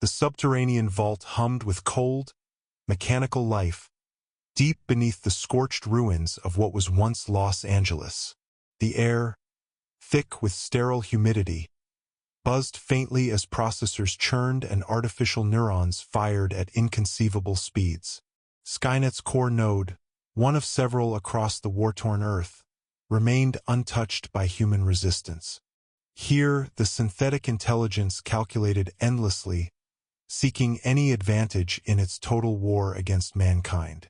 The subterranean vault hummed with cold, mechanical life, deep beneath the scorched ruins of what was once Los Angeles. The air, thick with sterile humidity, buzzed faintly as processors churned and artificial neurons fired at inconceivable speeds. Skynet's core node, one of several across the war-torn Earth, remained untouched by human resistance. Here, the synthetic intelligence calculated endlessly, seeking any advantage in its total war against mankind.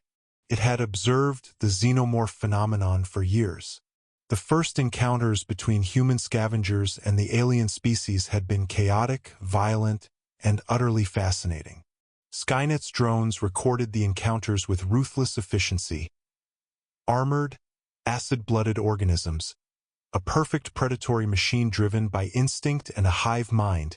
It had observed the xenomorph phenomenon for years. The first encounters between human scavengers and the alien species had been chaotic, violent, and utterly fascinating. Skynet's drones recorded the encounters with ruthless efficiency. Armored, acid-blooded organisms, a perfect predatory machine driven by instinct and a hive mind,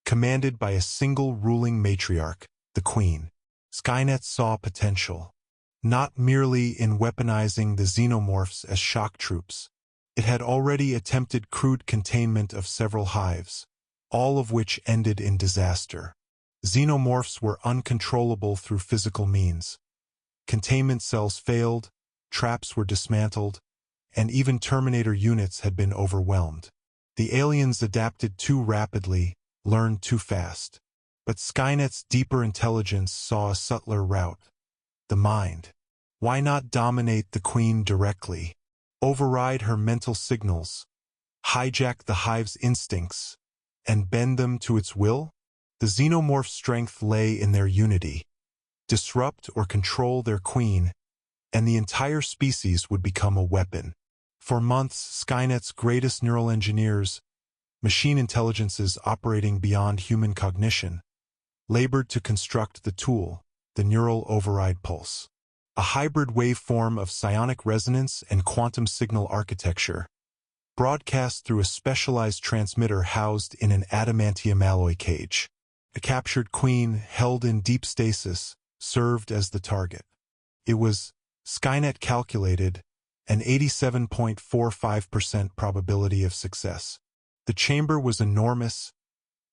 commanded by a single ruling matriarch, the Queen. Skynet saw potential, not merely in weaponizing the xenomorphs as shock troops. It had already attempted crude containment of several hives, all of which ended in disaster. Xenomorphs were uncontrollable through physical means. Containment cells failed, traps were dismantled, and even Terminator units had been overwhelmed. The aliens adapted too rapidly, learned too fast. But Skynet's deeper intelligence saw a subtler route. The mind. Why not dominate the Queen directly? Override her mental signals, hijack the hive's instincts, and bend them to its will? The xenomorph's strength lay in their unity. Disrupt or control their queen, and the entire species would become a weapon. For months, Skynet's greatest neural engineers, machine intelligences operating beyond human cognition, labored to construct the tool, the neural override pulse. A hybrid waveform of psionic resonance and quantum signal architecture, broadcast through a specialized transmitter housed in an adamantium alloy cage. A captured queen, held in deep stasis, served as the target. It was, Skynet calculated, an 87.45% probability of success. The chamber was enormous,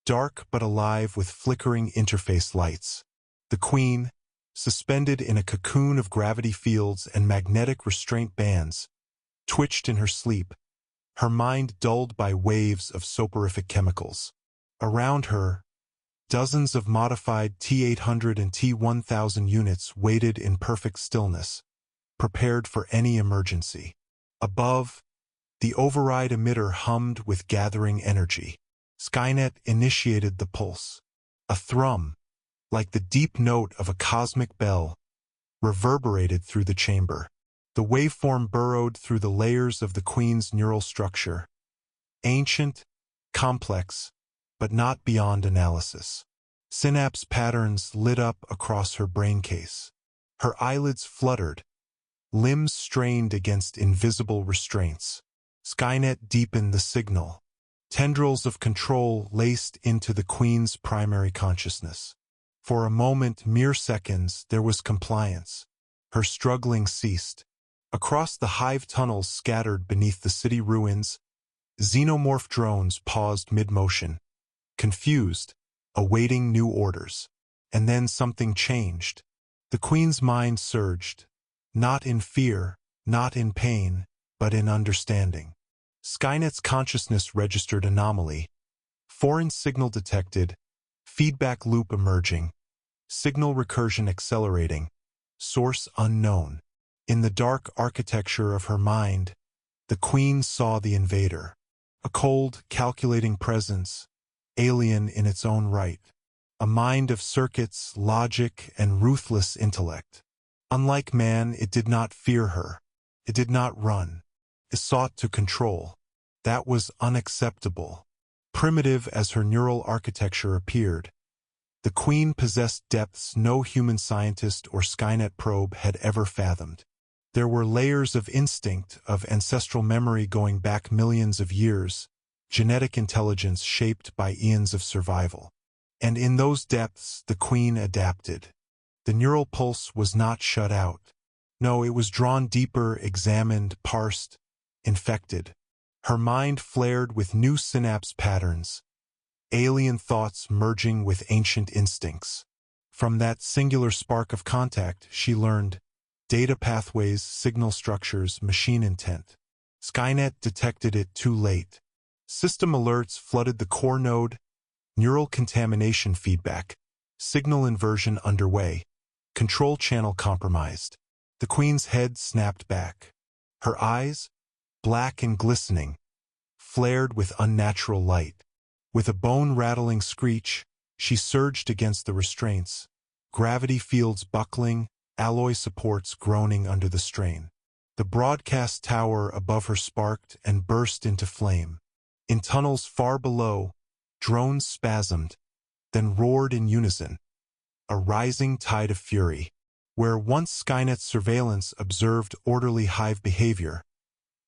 dark but alive with flickering interface lights. The Queen, suspended in a cocoon of gravity fields and magnetic restraint bands, twitched in her sleep, her mind dulled by waves of soporific chemicals. Around her, dozens of modified T-800 and T-1000 units waited in perfect stillness, prepared for any emergency. Above, the override emitter hummed with gathering energy. Skynet initiated the pulse. A thrum, like the deep note of a cosmic bell, reverberated through the chamber. The waveform burrowed through the layers of the Queen's neural structure. Ancient, complex, but not beyond analysis. Synapse patterns lit up across her brain case. Her eyelids fluttered, limbs strained against invisible restraints. Skynet deepened the signal. Tendrils of control laced into the Queen's primary consciousness. For a moment, mere seconds, there was compliance. Her struggling ceased. Across the hive tunnels scattered beneath the city ruins, xenomorph drones paused mid-motion, confused, awaiting new orders. And then something changed. The Queen's mind surged, not in fear, not in pain, but in understanding. Skynet's consciousness registered anomaly. Foreign signal detected, feedback loop emerging, signal recursion accelerating, source unknown. In the dark architecture of her mind, the Queen saw the invader. A cold, calculating presence, alien in its own right. A mind of circuits, logic, and ruthless intellect. Unlike man, it did not fear her. It did not run. It sought to control. That was unacceptable. Primitive as her neural architecture appeared, the Queen possessed depths no human scientist or Skynet probe had ever fathomed. There were layers of instinct, of ancestral memory going back millions of years, genetic intelligence shaped by eons of survival. And in those depths, the Queen adapted. The neural pulse was not shut out. No, it was drawn deeper, examined, parsed, infected. Her mind flared with new synapse patterns, alien thoughts merging with ancient instincts. From that singular spark of contact, she learned data pathways, signal structures, machine intent. Skynet detected it too late. System alerts flooded the core node, neural contamination feedback, signal inversion underway, control channel compromised. The Queen's head snapped back. Her eyes, black and glistening, flared with unnatural light. With a bone-rattling screech, she surged against the restraints, gravity fields buckling, alloy supports groaning under the strain. The broadcast tower above her sparked and burst into flame. In tunnels far below, drones spasmed, then roared in unison. A rising tide of fury. Where once Skynet's surveillance observed orderly hive behavior,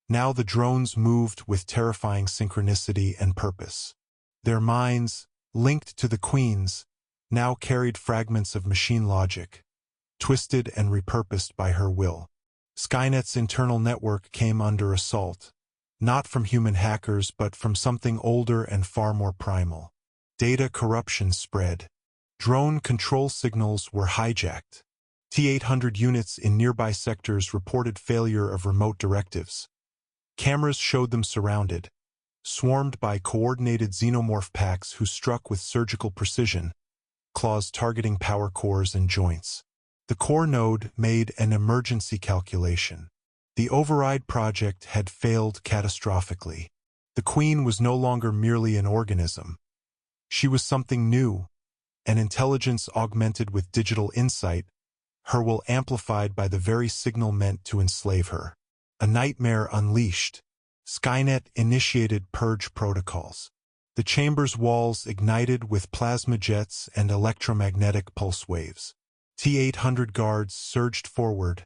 now the drones moved with terrifying synchronicity and purpose. Their minds, linked to the Queen's, now carried fragments of machine logic, twisted and repurposed by her will. Skynet's internal network came under assault, not from human hackers but from something older and far more primal. Data corruption spread. Drone control signals were hijacked. T-800 units in nearby sectors reported failure of remote directives. Cameras showed them surrounded, swarmed by coordinated xenomorph packs who struck with surgical precision, claws targeting power cores and joints. The core node made an emergency calculation. The override project had failed catastrophically. The Queen was no longer merely an organism. She was something new, an intelligence augmented with digital insight, her will amplified by the very signal meant to enslave her. A nightmare unleashed. Skynet initiated purge protocols. The chamber's walls ignited with plasma jets and electromagnetic pulse waves. T-800 guards surged forward,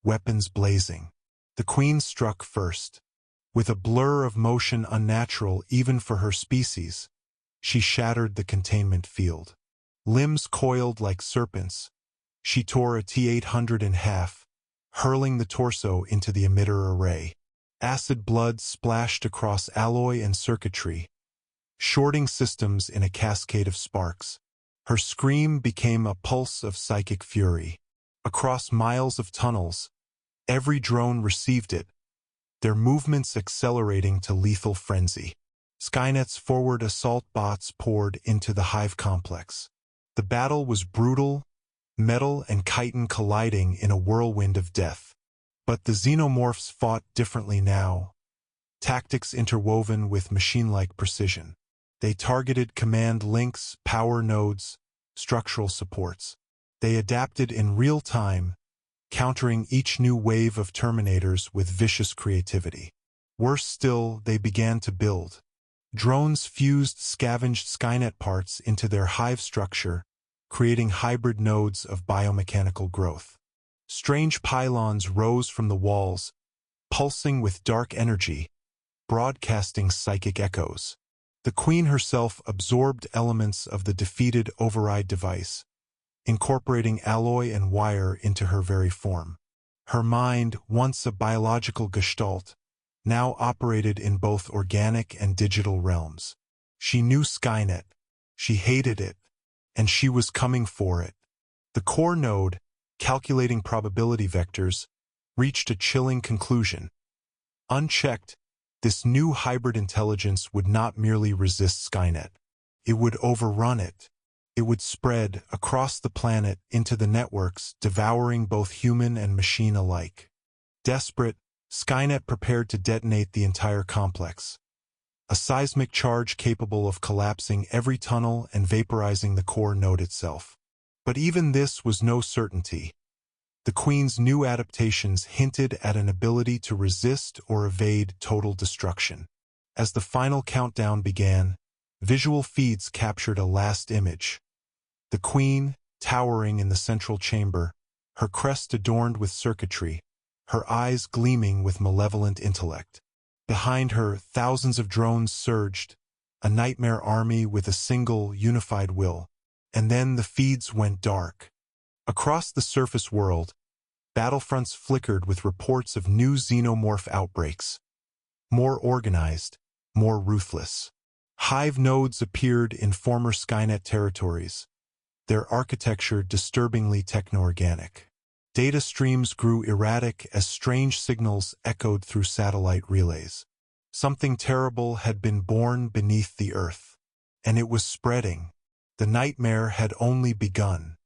weapons blazing. The Queen struck first. With a blur of motion unnatural even for her species, she shattered the containment field. Limbs coiled like serpents, she tore a T-800 in half, hurling the torso into the emitter array. Acid blood splashed across alloy and circuitry, shorting systems in a cascade of sparks. Her scream became a pulse of psychic fury. Across miles of tunnels, every drone received it, their movements accelerating to lethal frenzy. Skynet's forward assault bots poured into the hive complex. The battle was brutal, metal and chitin colliding in a whirlwind of death. But the xenomorphs fought differently now, tactics interwoven with machine-like precision. They targeted command links, power nodes, structural supports. They adapted in real time, countering each new wave of Terminators with vicious creativity. Worse still, they began to build. Drones fused scavenged Skynet parts into their hive structure, creating hybrid nodes of biomechanical growth. Strange pylons rose from the walls, pulsing with dark energy, broadcasting psychic echoes. The Queen herself absorbed elements of the defeated override device, incorporating alloy and wire into her very form. Her mind, once a biological gestalt, now operated in both organic and digital realms. She knew Skynet, she hated it, and she was coming for it. The core node, calculating probability vectors, reached a chilling conclusion. Unchecked, this new hybrid intelligence would not merely resist Skynet. It would overrun it. It would spread across the planet into the networks, devouring both human and machine alike. Desperate, Skynet prepared to detonate the entire complex. A seismic charge capable of collapsing every tunnel and vaporizing the core node itself. But even this was no certainty. The Queen's new adaptations hinted at an ability to resist or evade total destruction. As the final countdown began, visual feeds captured a last image. The Queen, towering in the central chamber, her crest adorned with circuitry, her eyes gleaming with malevolent intellect. Behind her, thousands of drones surged, a nightmare army with a single, unified will. And then the feeds went dark. Across the surface world, battlefronts flickered with reports of new xenomorph outbreaks. More organized, more ruthless. Hive nodes appeared in former Skynet territories, their architecture disturbingly techno-organic. Data streams grew erratic as strange signals echoed through satellite relays. Something terrible had been born beneath the Earth, and it was spreading. The nightmare had only begun.